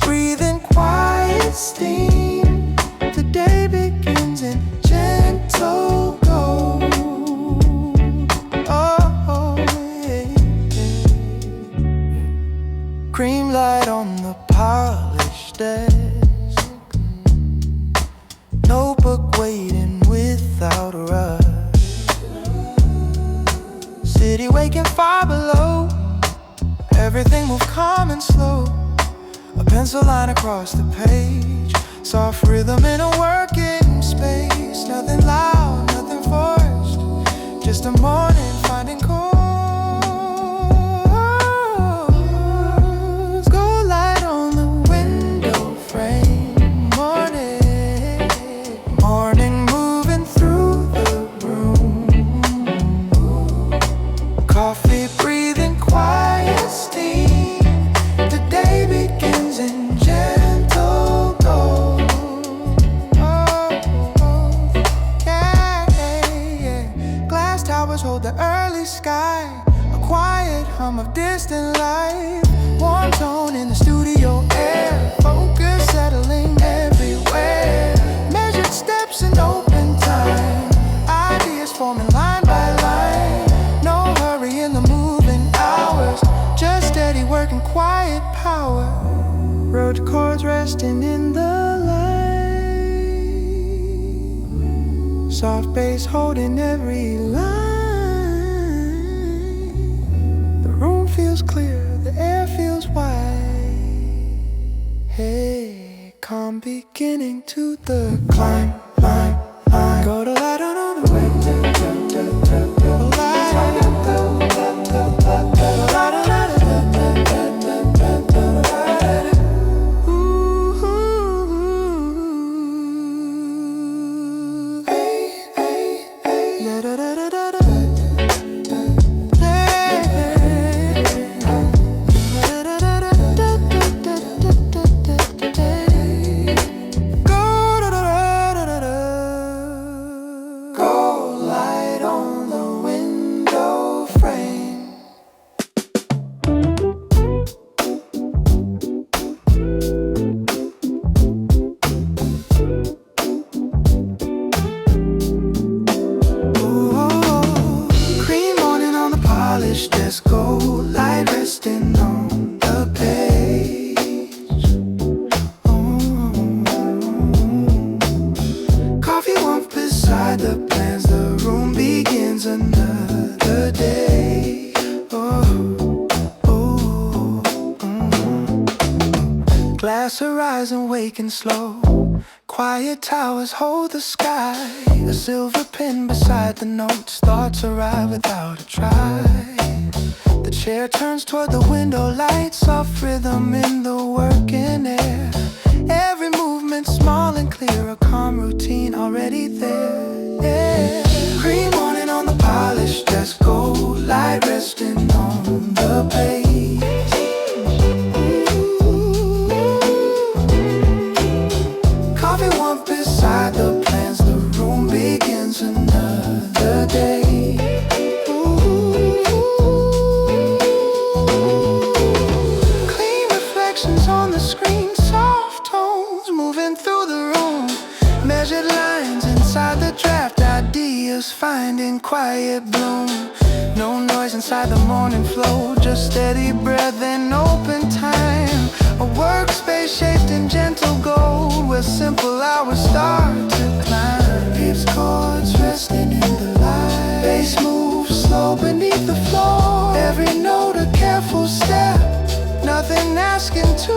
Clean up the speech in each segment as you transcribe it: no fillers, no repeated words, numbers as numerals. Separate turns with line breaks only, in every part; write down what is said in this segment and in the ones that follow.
breathing quiet steam. The day begins in gentle gold. Oh, yeah. Cream light on the polished desk, notebook waiting without a rush. City waking far below, everything move calm and slow. A pencil line across the page, soft rhythm in a working space. Nothing loud, nothing forced, just a morning finding chords. Gold light on the window frame. Morning moving through the room. Coffee breathing quiet steam. The day begins in gentle gold. Yeah. Glass towers hold the early sky, a quiet hum of distant life. Warm tone in the studio air, focus settling everywhere. Measured steps in open time, ideas forming line by line. No hurry in the moving hours, just steady work and quiet power. Wrote chords resting in the light, soft bass holding every line. The room feels clear, the air feels wide. Hey, calm beginning to the climb. Go to light on the window. Just gold light resting on the page. Coffee warmth beside the plans. The room begins another day. Glass horizon waking slow, quiet towers hold the sky. A silver pen beside the notes, thoughts arrive without a try. The chair turns toward the window light, soft rhythm in the working air. Every movement small and clear, a calm routine already there. Yeah. Cream morning on the polished desk, gold light resting on the page. Coffee warmth beside the plans, the room begins another day. On the screen, soft tones moving through the room. Measured lines inside the draft, ideas finding quiet bloom. No noise inside the morning flow, just steady breath and open time. A workspace shaped in gentle gold, where simple hours start to climb. Gives chords resting in the light, bass moves slow beneath the floor. Every note a careful step, nothing asking to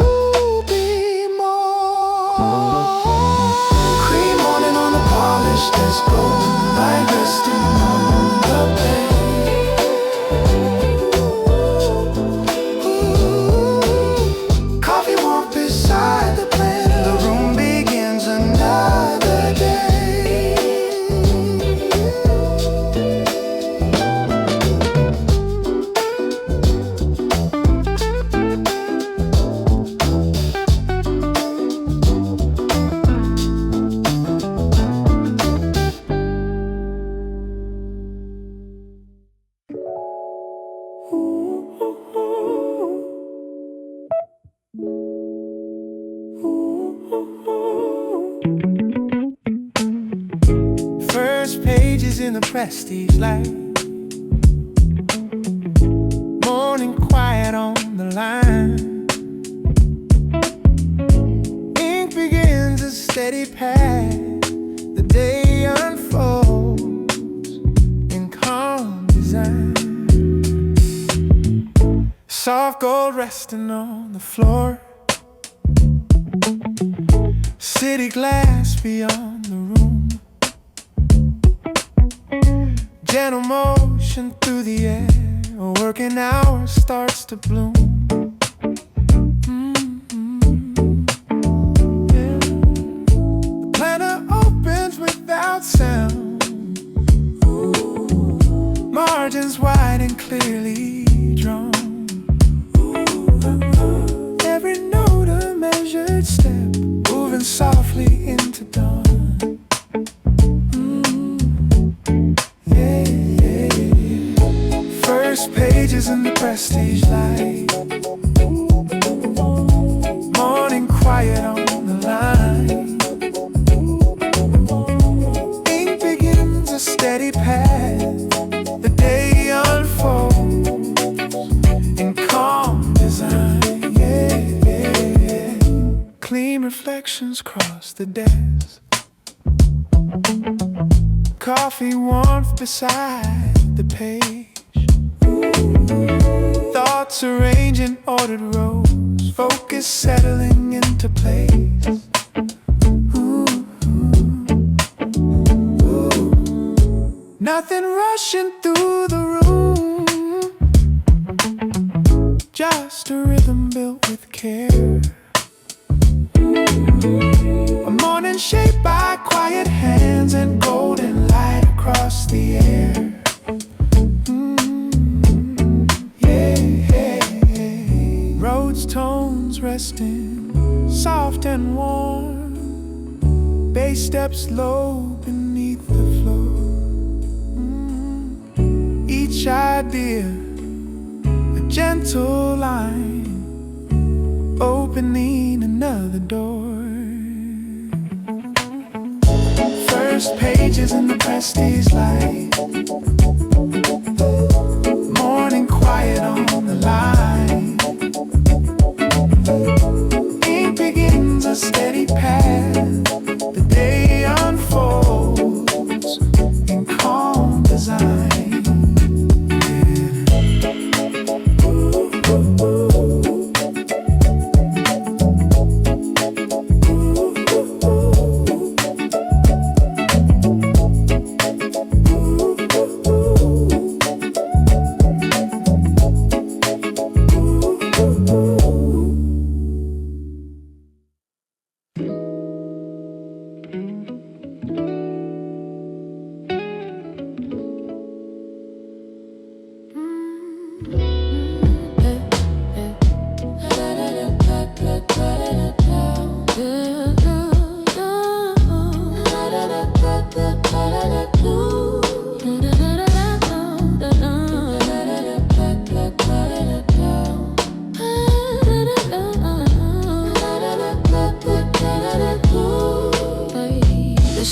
be more. Cream morning on the polished desk, gold light resting on the page. Coffee warmth beside the plan, the room begins another day. the prestige light. Morning quiet on the line. Ink begins a steady path. The day unfolds in calm design. Soft gold resting on the floor. City glass beyond the room. Gentle motion through the air. A working hour starts to bloom. Yeah. The planner opens without sound. Margins wide and clearly drawn. Every note a measured step, moving softly into dawn. First pages in the prestige light. Morning quiet on the line. Ink begins a steady path. The day unfolds in calm design. Clean reflections cross the desk. Coffee warmth beside the page. Thoughts arranged in ordered rows. Focus settling into place. Nothing rushing through the room. Just a rhythm built with care. A morning shaped by quiet hands and golden light across the air. Roads tones resting, soft and warm. Bass steps low beneath the floor. Each idea a gentle line, opening another door. First pages in the prestige light. Morning quiet on the line. Ink begins a steady path. The day unfolds in calm design.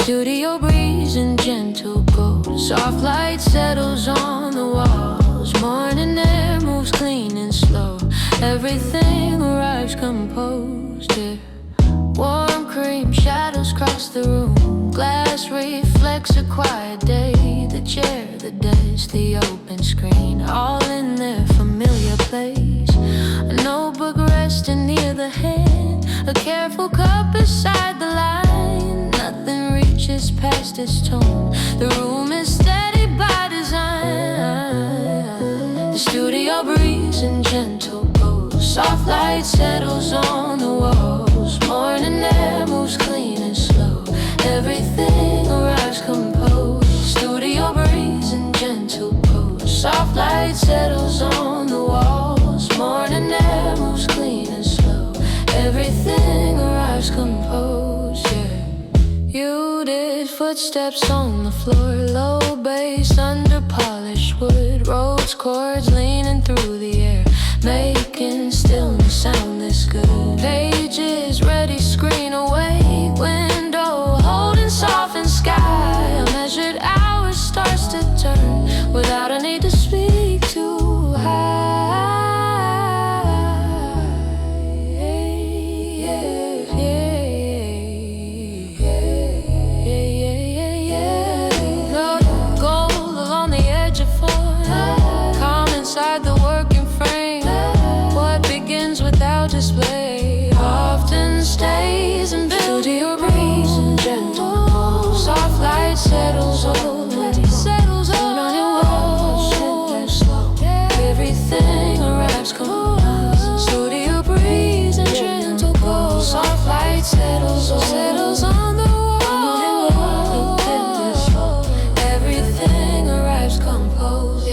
Studio breeze and gentle gold. Soft light settles on the walls. Morning air moves clean and slow. Everything arrives composed, yeah. Warm cream shadows cross the room. Glass reflects a quiet day. The chair, the desk, the open screen, all in their familiar place. A notebook resting near the hand. A careful cup beside the line. Nothing reaches past its tone. The room is steady by design. The studio breeze and gentle gold. Soft light settles on the walls. Morning air moves clean and slow. Everything arrives composed. Studio breeze and gentle gold. Soft light settles on the walls. Morning air moves clean and slow. Everything arrives composed, yeah. Muted footsteps on the floor. Low bass under polished wood. Rose chords leaning through the air, making stillness sound this good. Pages ready, screen away. Window holding softened sky. A measured hour starts display often stays in studio breeze and gentle glow. Soft light settles already, settles on your walls, gently slow. Everything arrives composed. Studio breeze and gentle glow. Soft light settles on the wall, gently slow. Everything arrives composed.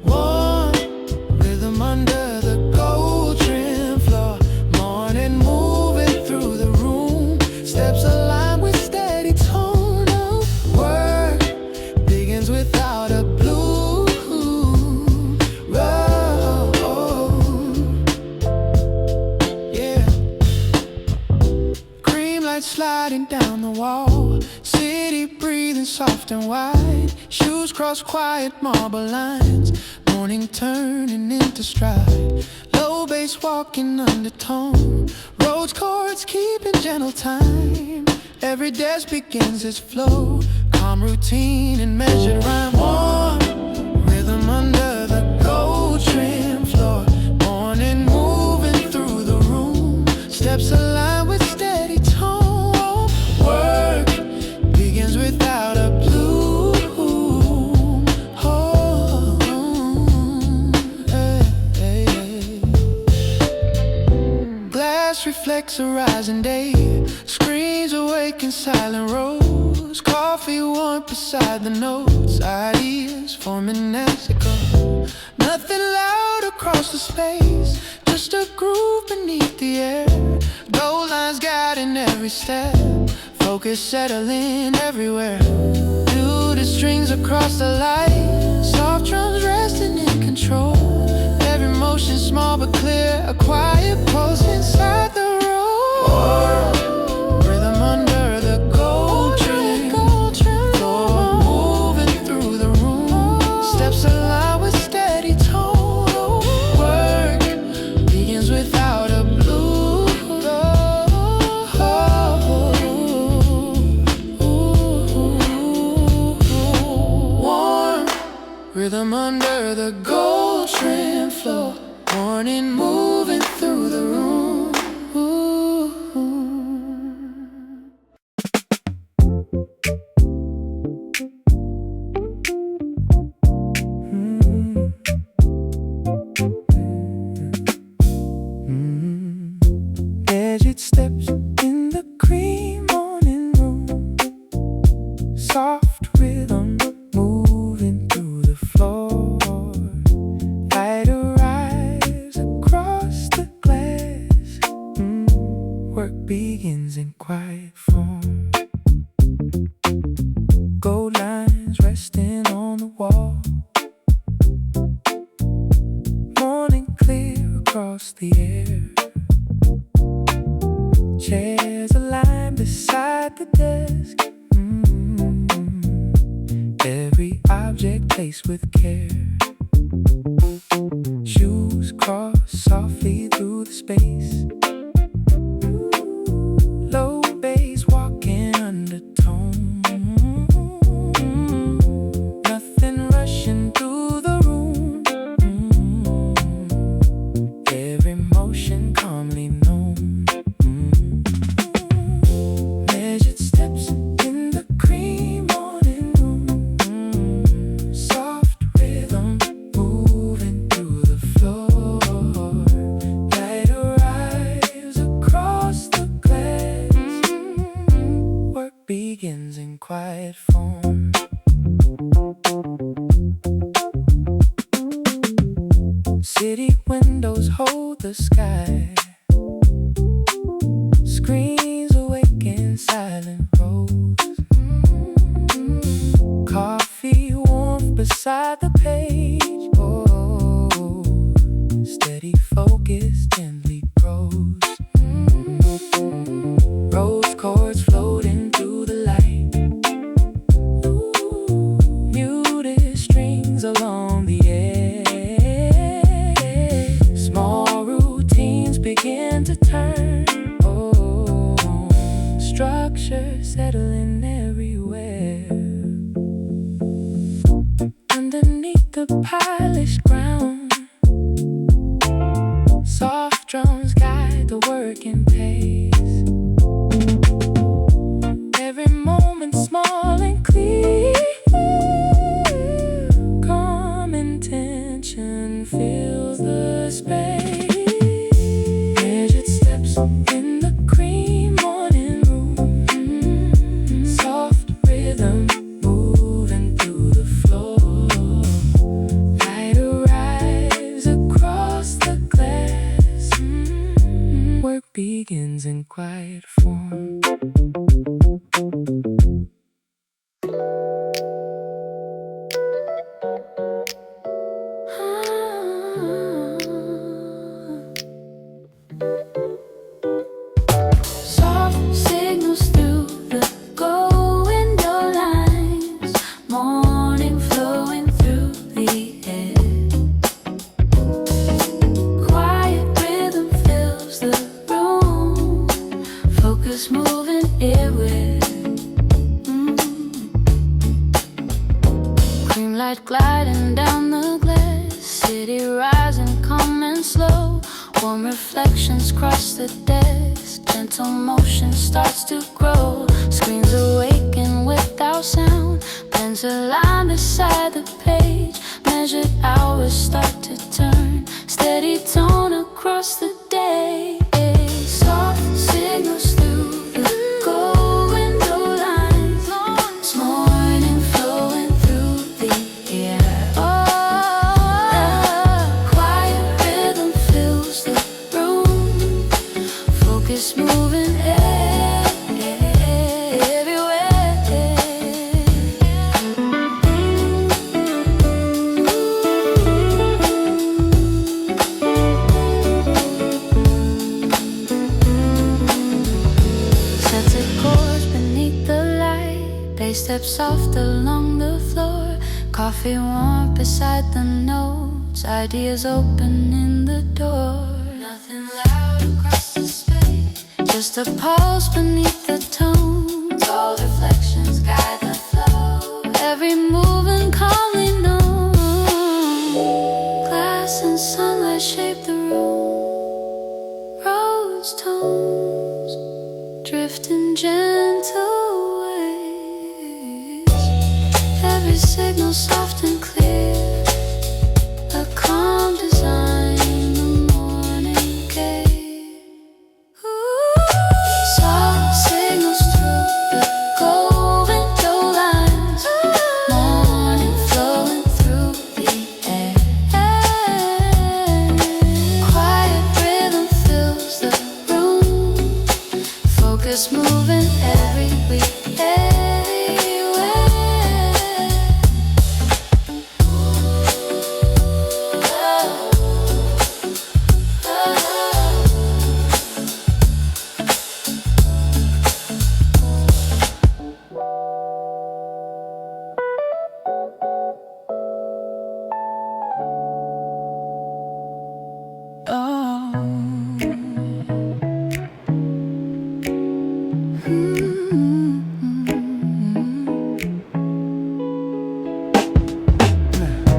Warm rhythm under the gold trim floor. Morning moving through the room. Steps aligned with steady tone of work. Begins without a blue road. Yeah. Cream light sliding down the wall. City breathing soft and wide. Shoes cross quiet marble lines. Morning turning into stride. Low bass walking undertone. Roads chords keeping gentle time. Every desk begins its flow. Calm routine and measured rhyme. Warm rhythm under the gold trim floor. Morning moving through the room. Steps aligned with steady tone. Work begins without a bloom. Oh, hey, hey, hey. Glass reflects a rising day. Screens awaken silent rows. Coffee warm beside the notes. Ideas forming as it goes. Nothing loud across the space. Just a groove beneath the air. Gold lines guiding every step. Focus settling everywhere. Muted strings across the light. Soft drums resting in control. Every motion small but clear. A quiet pulse inside the room. Rhythm under the gold trim floor. Moving through the room. Steps aligned with steady tone. Work begins without a blue. Rhythm under the gold trim floor. Morning moving through the room. Measured steps in the cream morning room. Soft rhythm moving through the floor. Light arrives across the glass. Work begins in quiet form. Gold lines resting on the wall. Morning clear across the air. Chairs aligned beside the desk. Every object placed with care. Shoes cross softly through the space. Low bass walking undertone. Nothing rushing through the room. Every motion calmly known. Measured steps in the cream morning room. Soft rhythm moving through the floor. Light arrives across the glass. Work begins in quiet form. City windows hold the sky. Screens awaken silent rows. Coffee warm beside the page. Oh, steady focus gently grows. Rose chords floating through the light. Muted strings along the edge. Small routines begin to turn. Oh, structure settling everywhere. Underneath the polished ground, soft drums guide the working pace. Every moment small and clear. Calm intention fills the space. Measured steps in the cream morning room. Soft rhythm moving through the floor. Light arrives across the glass. Work begins in quiet form.
Soft signals through the gold window lines. Morning flowing through the air. Quiet rhythm fills the room. Focus moving earward. Cream light gliding down the glass. City rising calm and slow. Warm reflections cross the desk. Gentle motion starts to grow. Screens awaken without sound. Pens align beside the page. Measured hours start to turn. Steady tone across the day. Soft signals through the gold window lines. It's morning flowing through the air. Quiet rhythm fills the room. Focus moving everywhere. Sunset chords beneath the light. Bass steps soft along the floor. Coffee warm beside the notes. Ideas open in the door. Nothing loud across the space. Just a pulse beneath the tone. Gold reflections guide the flow. Every movement calmly known. Glass and sunlight shape the room. Rose tones drifting gentle waves. Every signal soft and clear. A calm design, the morning gate. Soft signals through the gold window lines. Morning flowing through the air. Quiet rhythm fills the room. Focus moving everywhere.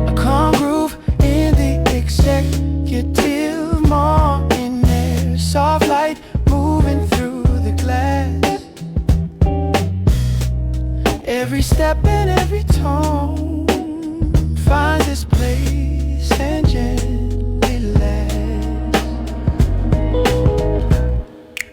A calm groove in the executive morning air. Soft light moving through the glass. Every step and every tone finds its place and gently lands.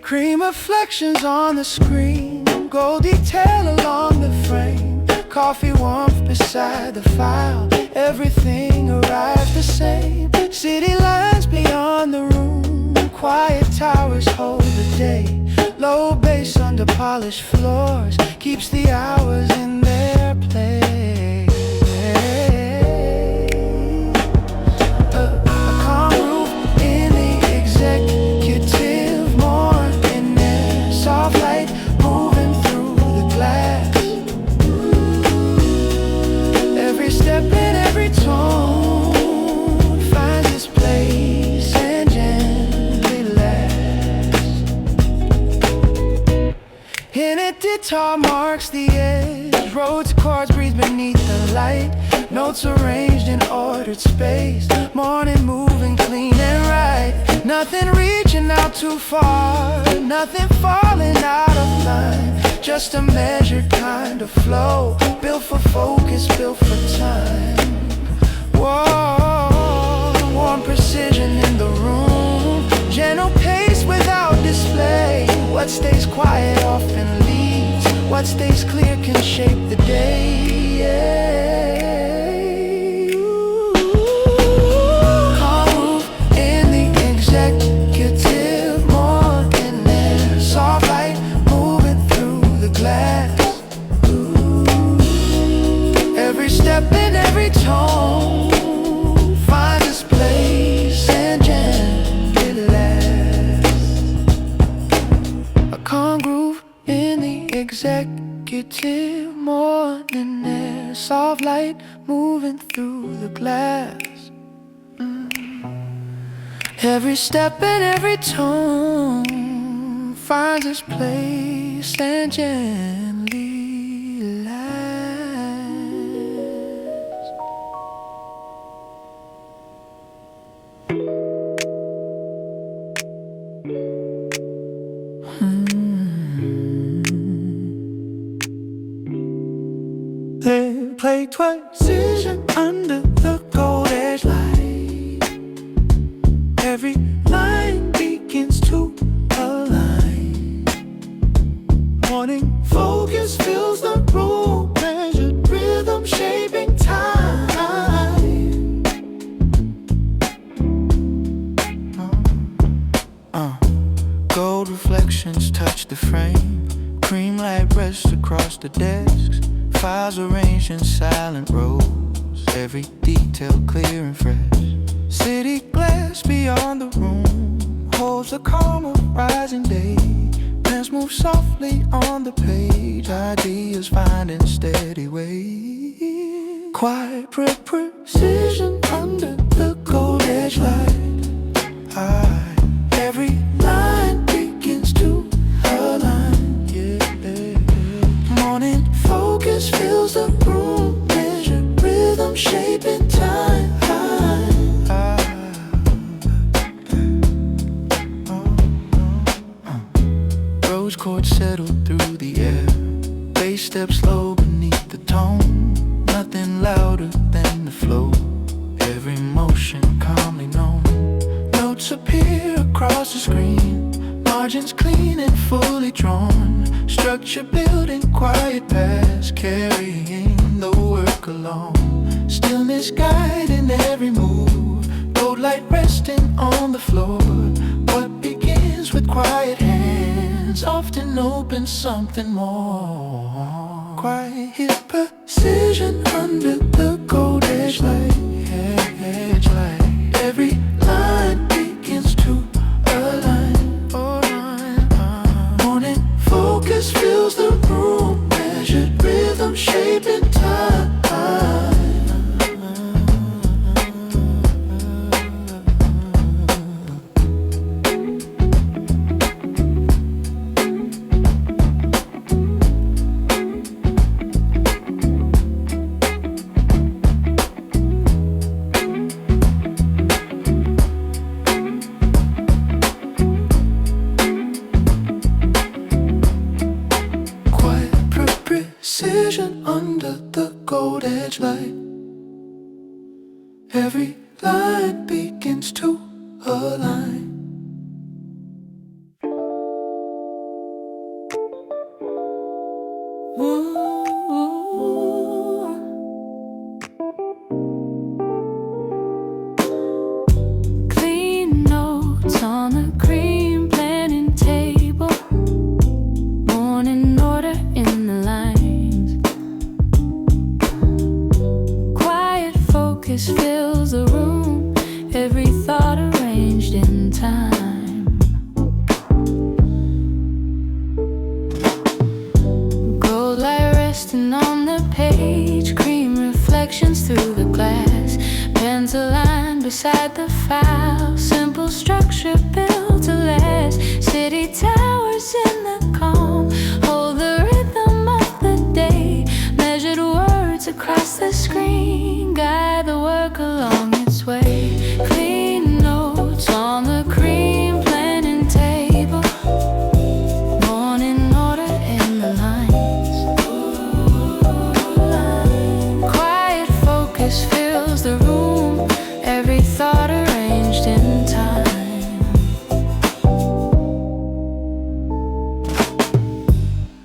Cream reflections on the screen. Gold detail along the frame. Coffee warmth beside the file. Everything arrives the same. City lines beyond the room. Quiet towers hold the day. Low bass under polished floors keeps the hours in their place. every tone finds its place and gently lasts. In a guitar marks the edge, roads, chords breathe beneath the light. Notes arranged in ordered space, morning moving clean and right. Nothing reaching out too far, nothing falling out of line. Just a measured kind of flow, built for focus, built for time. Whoa, warm precision in the room, gentle pace without display. What stays quiet often leads, what stays clear can shape the day. Yeah. Step in every tone finds its place and gently lasts. A calm groove in the executive morning air, soft light moving through the glass. Every step and every tone finds its place and gently they play precision under the gold edge light. Every line begins to align. Morning focus fills the room, measured rhythm shaping time. Gold reflections touch the frame, cream light rests across the desks. Files arranged in silent rows, every detail clear and fresh. City glass beyond the room holds the calm of rising day. Pens move softly on the page, ideas finding steady way. Quiet precision under the gold edge light. Every line begins to align. Morning focus fills the room, measured rhythm shaping time. Rose chords settle through the air, bass steps slow beneath the tone. Nothing louder than the flow, every motion calmly known. Notes appear across the screen, margins clean and fully drawn. Structure building quiet past, carrying the work along. Stillness guiding every move, gold light resting on the floor. What begins with quiet hands often opens something more. Quiet precision under the gold edge light. Every line begins to align. Morning focus fills the room, measured rhythm shaping time. Precision under the gold edge light. Every line begins to align.
Clean notes on the cream planning table, morning order in the lines. Quiet focus fills the room, every thought arranged in time. Gold light resting on the page, cream reflections through the glass. Lines aligned beside the file. Simple structure built to last. City towers in the calm hold the rhythm of the day. Measured words across the screen guide the work along its way. Clean notes on the cream planning table. Morning order in the lines. Quiet focus fills the room. Every thought arranged in time.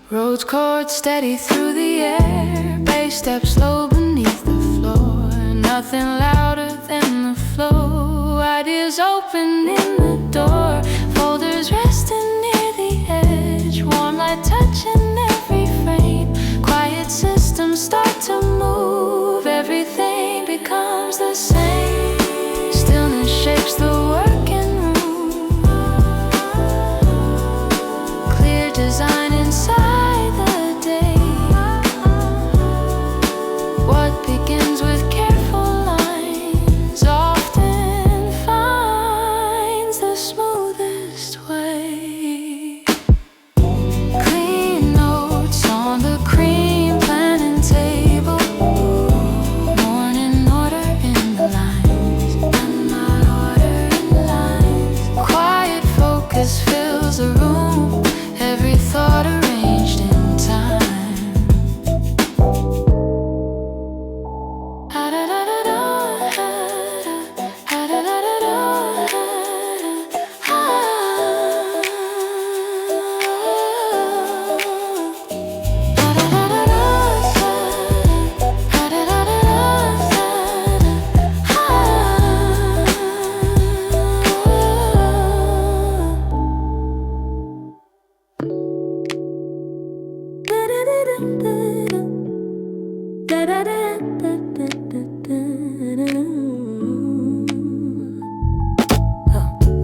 Roads chords steady through the air. Bass steps low beneath the floor. Nothing louder than the flow. Ideas open in the door. Folders resting near the edge. Warm light touching every frame. Quiet systems start to move. Everything becomes the same. Stillness shapes the working room. Clear design inside the day. What begins with careful lines often finds the smoothest way. Clean notes on the cream planning table. Morning order in the lines. Not order in the lines. Quiet focus fills the room. Every thought arranged in time.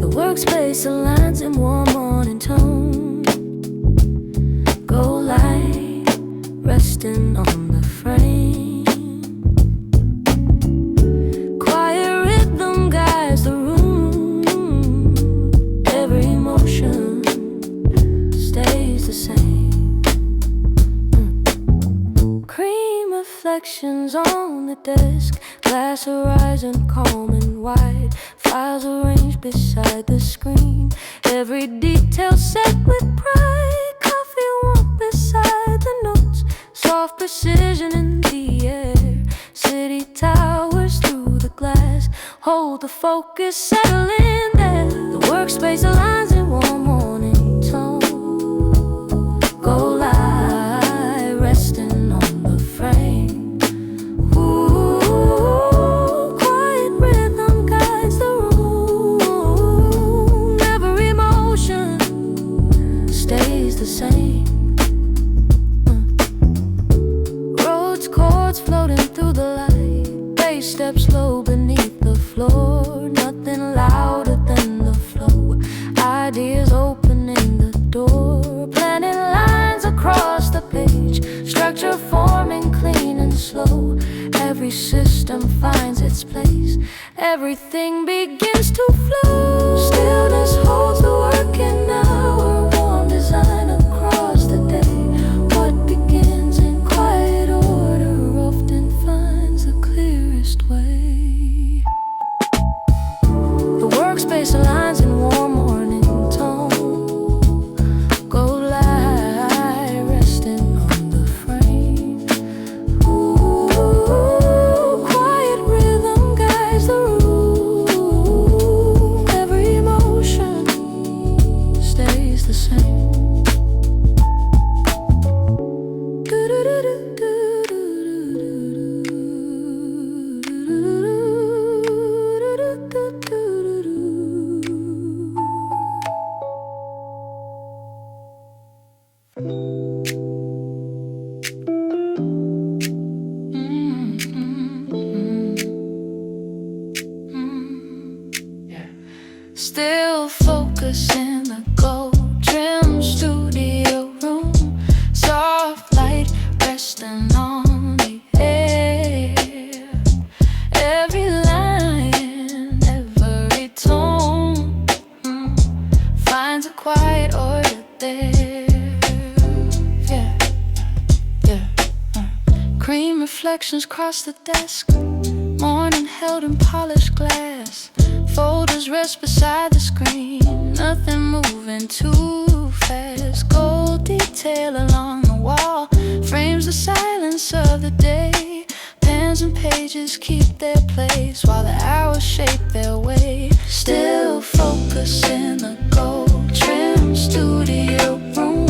The workspace aligns in warm morning tone. Go light, resting on the frame. Quiet rhythm guides the room. Every emotion stays the same. Cream reflections on the desk. Glass horizon calm and wide. Files arranged beside the screen. Every detail set with pride. Coffee warm beside the notes. Soft precision in the air. City towers through the glass. Hold the focus, settle in there. The workspace aligns in warm morning tone. Go light, resting on the frame. Quiet rhythm guides the room. Every emotion stays the same. Roads, chords floating through the light. Bass steps slow beneath the floor. Nothing louder than the flow. Ideas opening the door. Planning lines across the page. Structure forming clean and slow. Every system finds its place. Everything begins to flow. Stillness holds the working hour. Warm design across the day. What begins in quiet order often finds the clearest way. The workspace aligns in warm morning tone. Go light, resting on the frame. Quiet rhythm guides the room. Every emotion stays the same. Still focus in the gold trim studio room. Soft light resting on the air. Every line reflections cross the desk. Morning held in polished glass. Folders rest beside the screen. Nothing moving too fast. Gold detail along the wall frames the silence of the day. Pens and pages keep their place while the hours shape their way. Still focus in the gold trim studio room.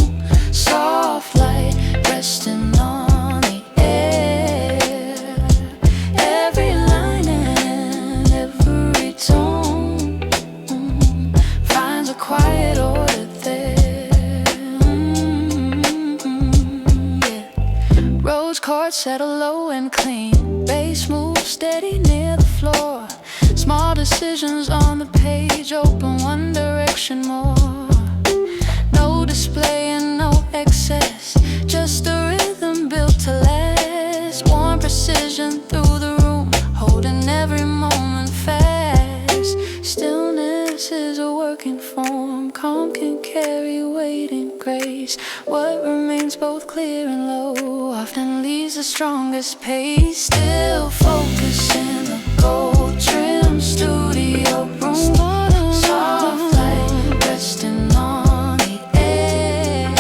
Soft light resting on the air. Every line and every tone finds a quiet order there. Yeah. Rose chords settle low and clean. Bass moves steady near the floor. Small decisions on the page open one direction more. No display and no excess, just a rhythm built to last. Warm precision through the room, holding every moment fast. Stillness is a working form. Calm can carry weight and grace. What remains both clear and low often leaves the strongest pace. Still focus in the gold trim studio room. Soft light resting on the air.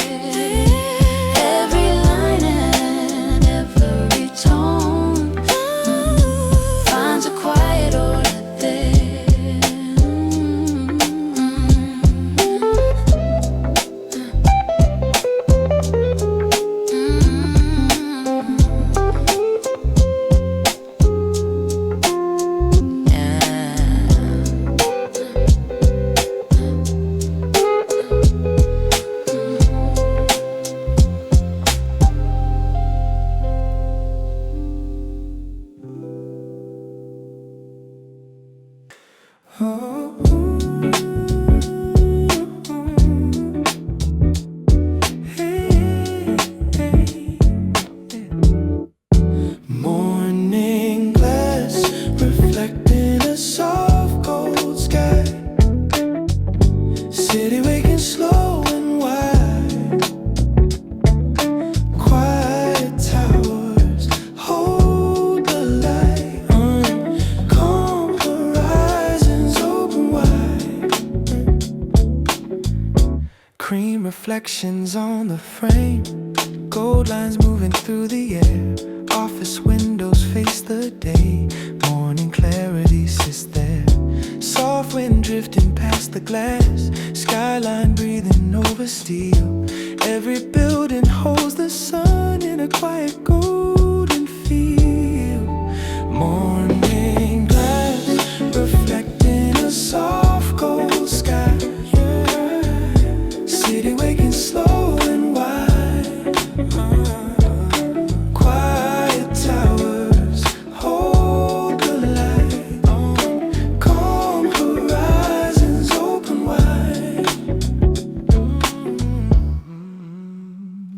Every line and every tone finds a quiet order there.
Morning glass reflecting a soft gold sky. City waking slow and wide. Quiet towers hold the light. Calm horizons open wide. Cream reflections on the frame. Gold lines moving through the air. Office windows face the day. Morning clarity sits there. Soft wind drifting past the glass. Skyline breathing over steel. Every building holds the sun in a quiet golden field. Morning glass reflecting a soft gold sky. City waking slow and wide. Quiet towers hold the light. Calm horizons open wide.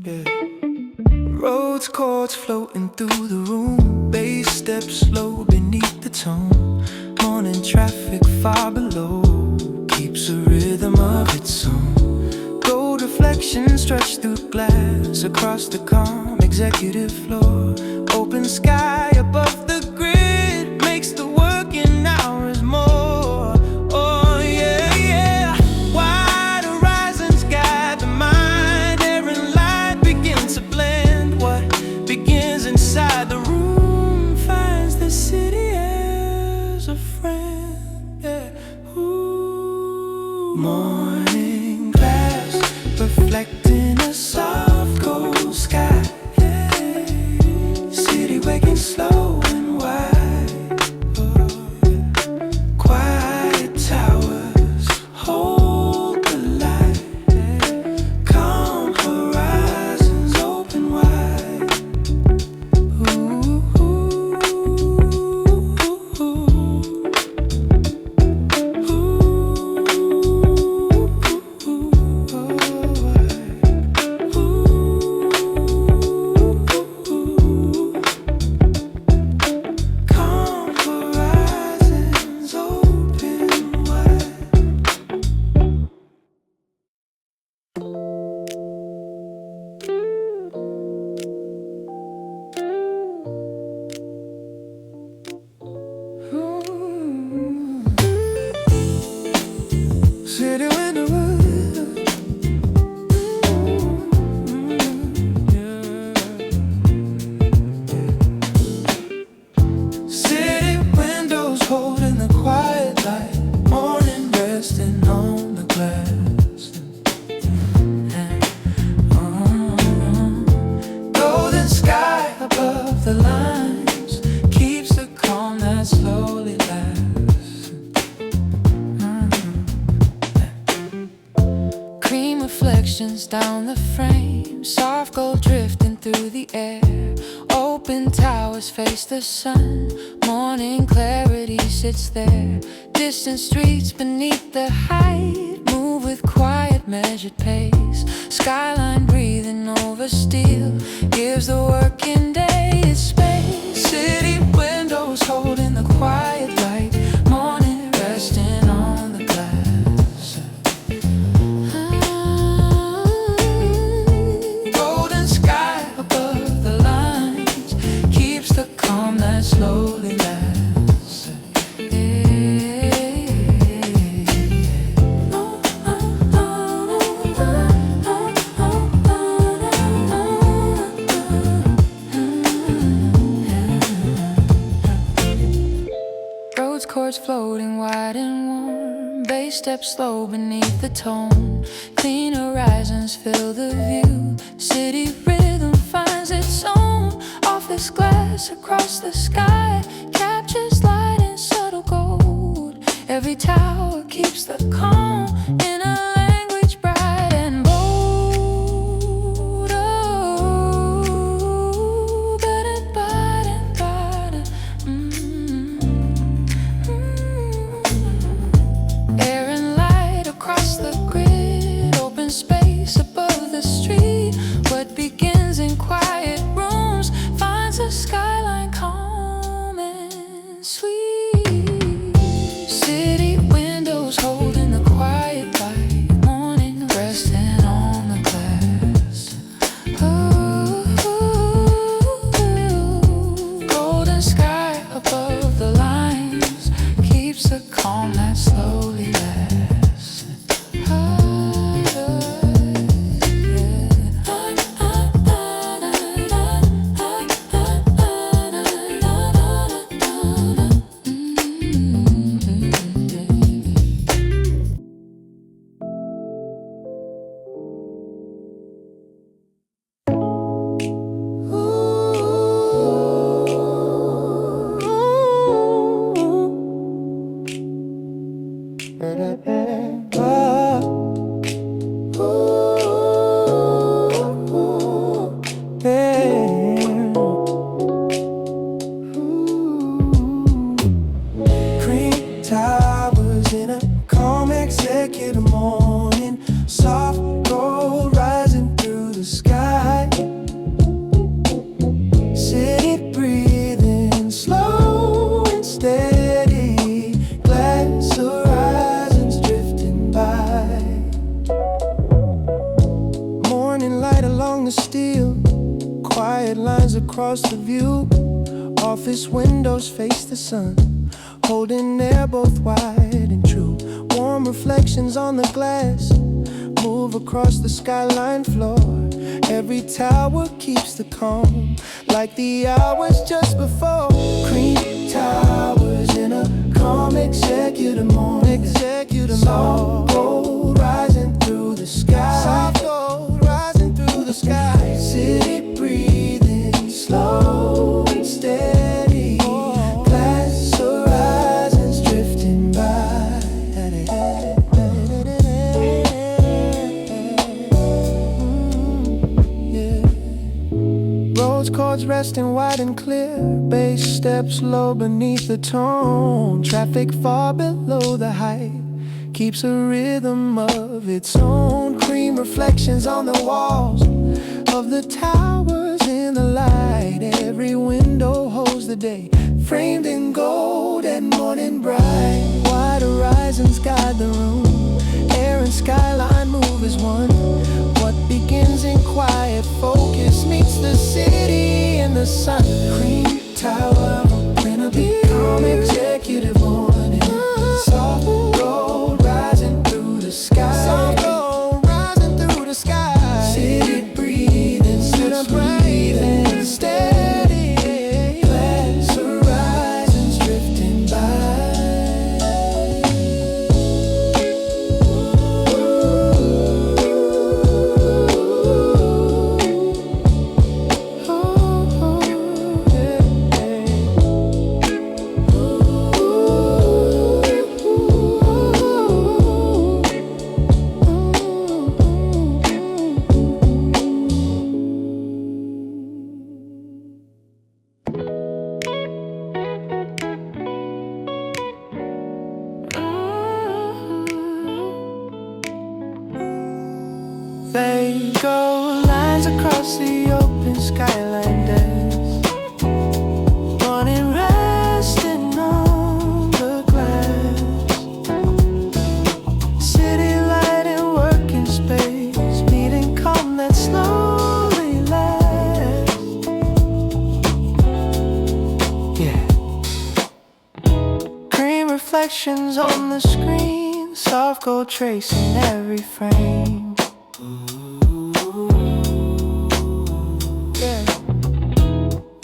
Yeah. Roads chords floating through the room. Bass steps slow beneath the tone. Morning traffic far below keeps a rhythm of its own. Gold reflections stretch through glass across the calm executive floor. Open sky above the grid makes the working hours more. Oh yeah, yeah. Wide horizons guide the mind. Air and light begin to blend. What begins inside the room finds the city as a friend. Yeah. Ooh. Morning glass reflecting a soft gold sky. City waking slow and wide. Quiet towers hold the light. Calm horizons open wide. Ooh. reflections down the frame, soft gold drifting through the air. Open towers face the sun, morning clarity sits there. Distant streets beneath the height move with quiet measured pace. Skyline breathing over steel gives the working day its space. City windows holding the quiet light, morning resting on the glass. Golden sky above the lines keeps the calm that slowly lasts. Chords floating wide and warm, bass steps slow beneath the tone. Clean horizons fill the view, city rhythm finds its own. Office glass across the sky captures light in subtle gold. Every tower keeps the calm in a language bright and bold. Oh, better, better, better. Air and light across the grid, open space above the street. What begins in quiet rooms finds a skyline calm and sweet. City windows holding the quiet light, morning resting on the glass. Oh, golden sky above the lines keeps the calm that slowly lasts. Green towers in a calm executive morning, soft gold rising through the sky. City breathing slow and steady, glass horizons drifting by. Morning light along the steel, quiet lines across the view. Office windows face the sun, holding air both wide and true. Warm reflections on the glass move across the skyline floor. Every tower keeps the calm, like the hours just before. Cream towers in a calm executive morning, soft gold rising through the sky. Soft gold rising through the sky. City breathing slow and steady, glass horizons drifting by. Roads, chords resting wide and clear, bass steps low beneath the tone. Traffic far below the height keeps a rhythm of its own. Cream reflections on the walls of the towers in the light. Every window holds the day, framed in gold and morning bright. Wide horizons guide the room, air and skyline move as one. What begins in quiet focus meets the city in the sun. Cream tower in a big calm executive morning, soft gold rising through the sky. Soft gold rising through the sky. City breathing, city breathing steady, glass horizons drifting by. go lines across the open skyline desk. Morning resting on the glass. City light and working space, meeting calm that slowly lasts. Yeah. Cream reflections on the screen, soft gold tracing every frame. Yeah.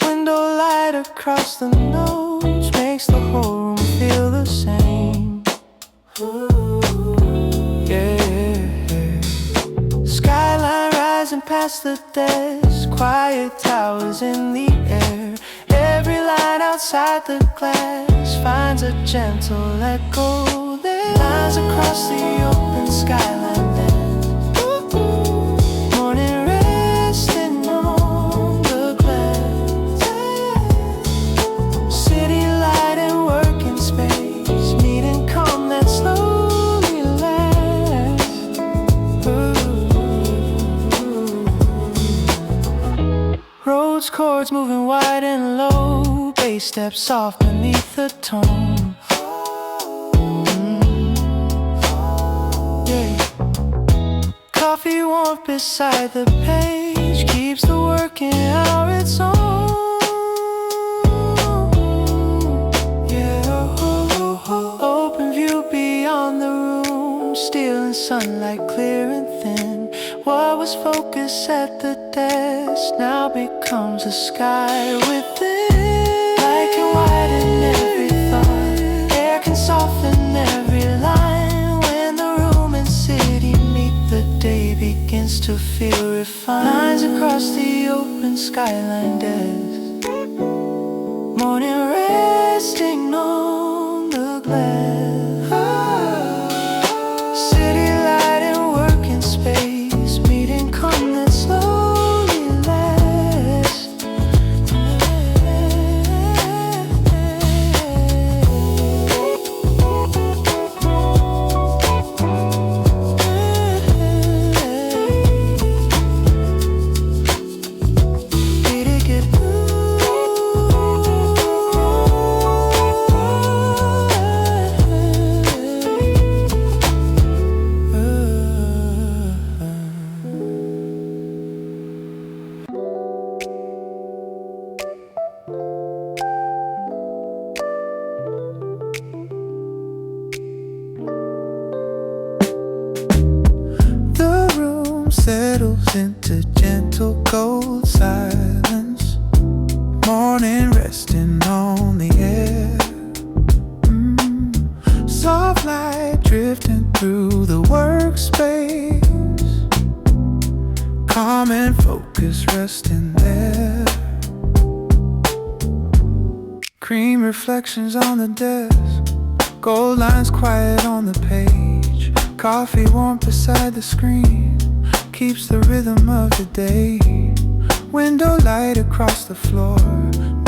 Window light across the nose makes the whole room feel the same. Yeah. Skyline rising past the desk, quiet towers in the air. Every line outside the glass finds a gentle echo there. Lines across the open skyline desk. Morning resting on the glass. City light and working space, meeting calm that slowly lasts. Roads, chords moving wide and low, bass steps soft beneath the tone. Coffee warm beside the page keeps the working hour its own. Yeah, open view beyond the room, stealing sunlight clear and thin. What was focus at the desk now becomes a sky within. Light can widen every thought, air can soften every line. When the room and city meet, the day begins to feel refined. Lines across the open skyline desk. Morning resting on the glass. City light and working space, meeting calm that slowly lasts. Settles into gentle cold silence. Morning resting on the air. Soft light drifting through the workspace. Calm and focus resting there. Cream reflections on the desk, gold lines quiet on the page. Coffee warm beside the screen keeps the rhythm of the day. Window light across the floor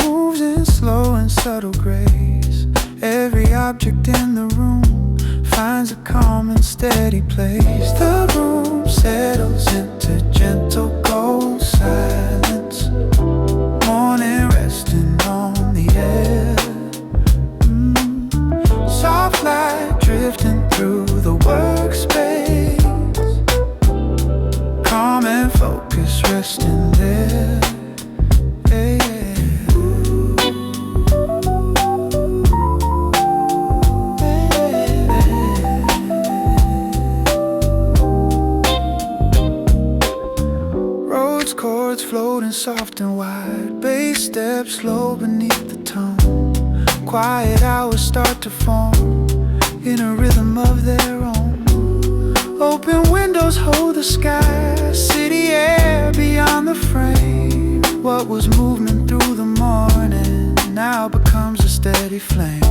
moves in slow and subtle grace. Every object in the room finds a calm and steady place. The room settles into gentle gold silence. Morning resting on the air. Soft light drifting through the workspace. Calm and focus resting there. Yeah, yeah. Roads, chords floating soft and wide, bass steps slow beneath the tone. Quiet hours start to form in a rhythm of their own. Open windows hold the sky, city air beyond the frame. What was movement through the morning now becomes a steady flame.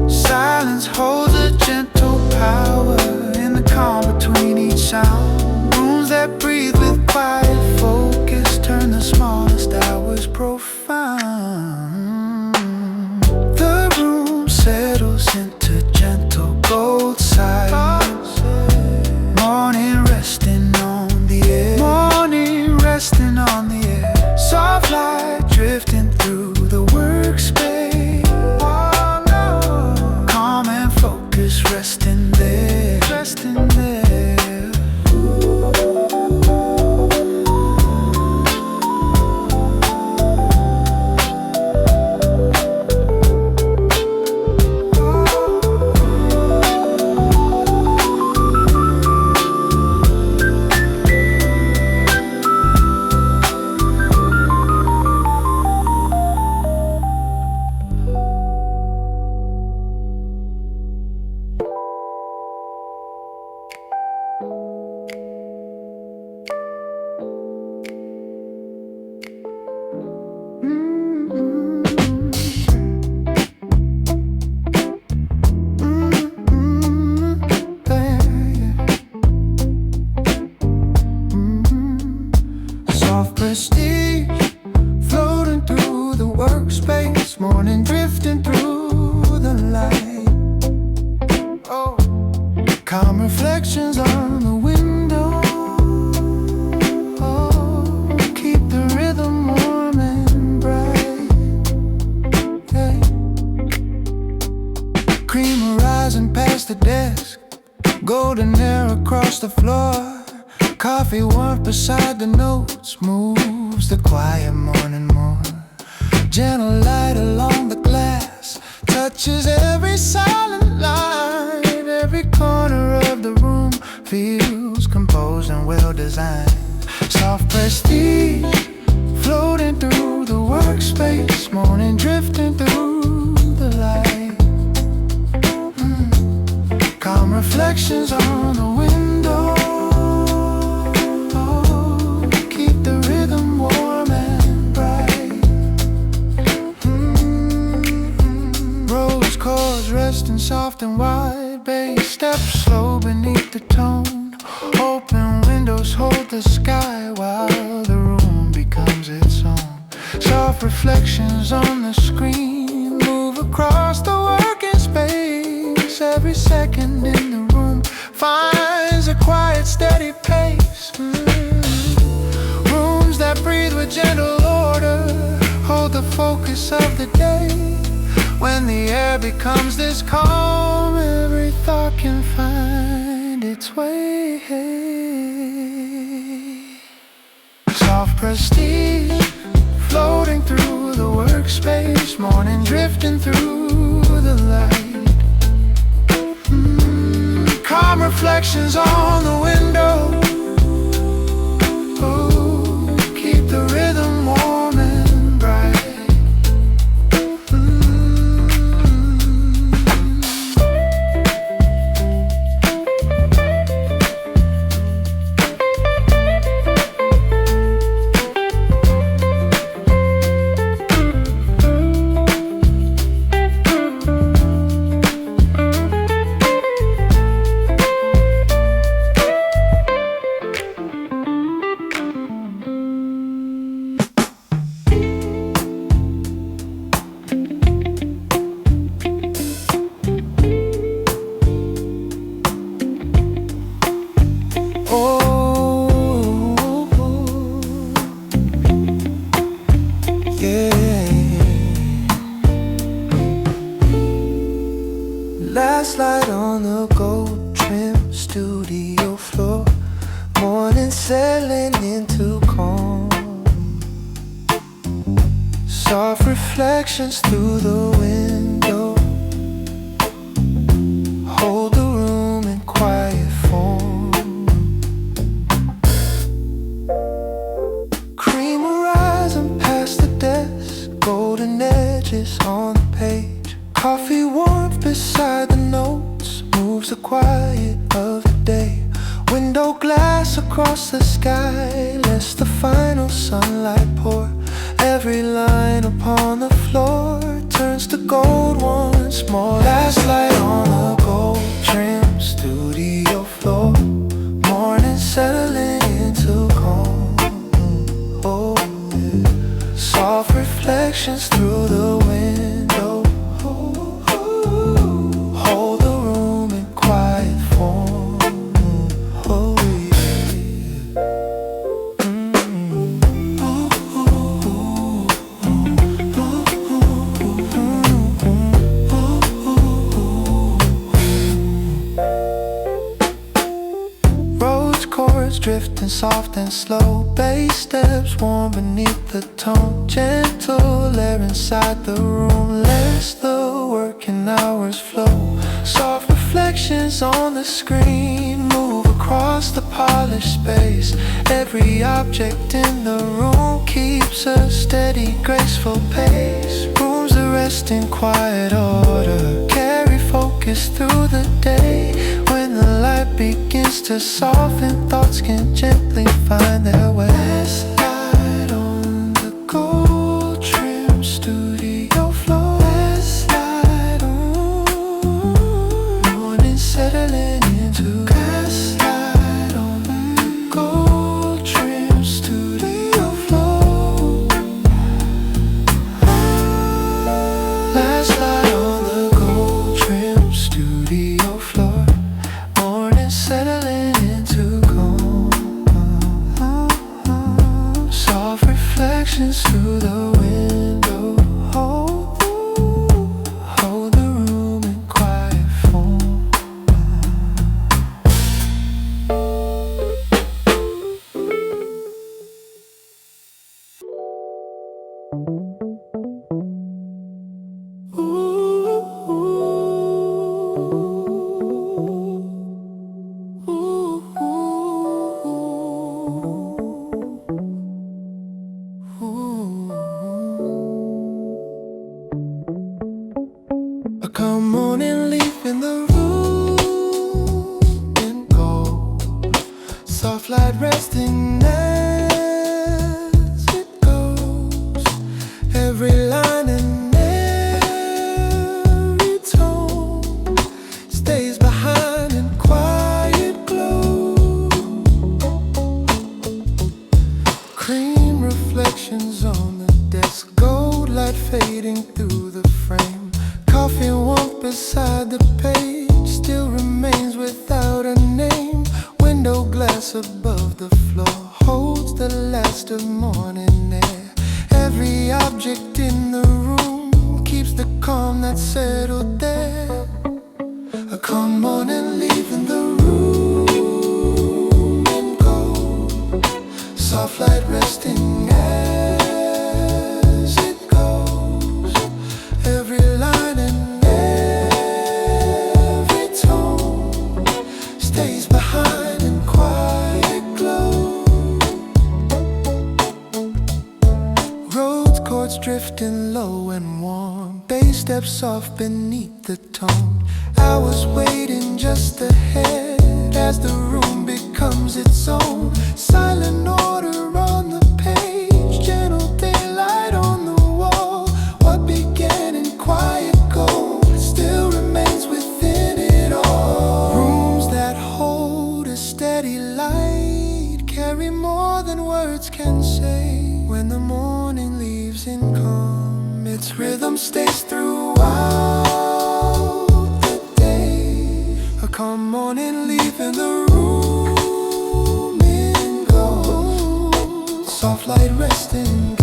Silence holds a gentle power in the calm between each sound. Rooms that breathe with quiet focus turn the smallest hours profound. The room settles into gentle gold silence. Morning resting on the air. reflections on the window. Oh, keep the rhythm warm and bright. Hey. Cream rising past the desk, golden hair across the floor. Coffee warmth beside the notes moves the quiet morning more. Gentle light along the glass touches every silent line. Every corner of the room feels composed and well designed. Soft prestige floating through the workspace, morning drifting through the light. Calm reflections on the window. Resting soft and wide, bass steps slow beneath the tone. Open windows hold the sky while the room becomes its own. Soft reflections on the screen move across the working space. Every second in the room finds a quiet, steady pace. Rooms that breathe with gentle order hold the focus of the day. When the air becomes this calm, every thought can find its way. Soft prestige floating through the workspace, morning drifting through the light. Calm reflections on the window. Oh, keep the rhythm warm and bright. Last light on the gold trim studio floor, morning settling into calm. Soft reflections through the window hold the room in quiet form. Cream horizon past the desk, golden edges on the page. Coffee warmth beside the notes moves the quiet of the day. Window glass across the sky lets the final sunlight pour. Every line upon the floor turns to gold once more. Last light on the gold trim studio floor, morning settling into calm. Oh, yeah. Soft reflections through the window hold the room in quiet form. Oh yeah. Rose chords drifting soft and slow, bass steps warm beneath the tone. Gentle air inside the room lets the working hours flow. Soft reflections on the screen move across the polished space. Every object in the room keeps a steady, graceful pace. Rooms that rest in quiet order carry focus through the day. When the light begins to soften, thoughts can gently find their way. Last light on the gold trim studio floor. Last light on, morning settling into gaslight on the gold trim studio floor. Last light on the gold trim studio floor, morning calm morning, leaving the room and go. Soft light resting as it goes. Every line and every tone stays behind in quiet glow. Road chords drifting low and warm, bass steps soft beneath the tone. Hours waiting just ahead as the room becomes its own. Silent order on the page, gentle daylight on the wall. What began in quiet gold still remains within it all. Rooms that hold a steady light carry more than words can say. When the morning leaves in calm, its rhythm stays throughout the day. A calm morning, leaving the room in gold. Soft light resting.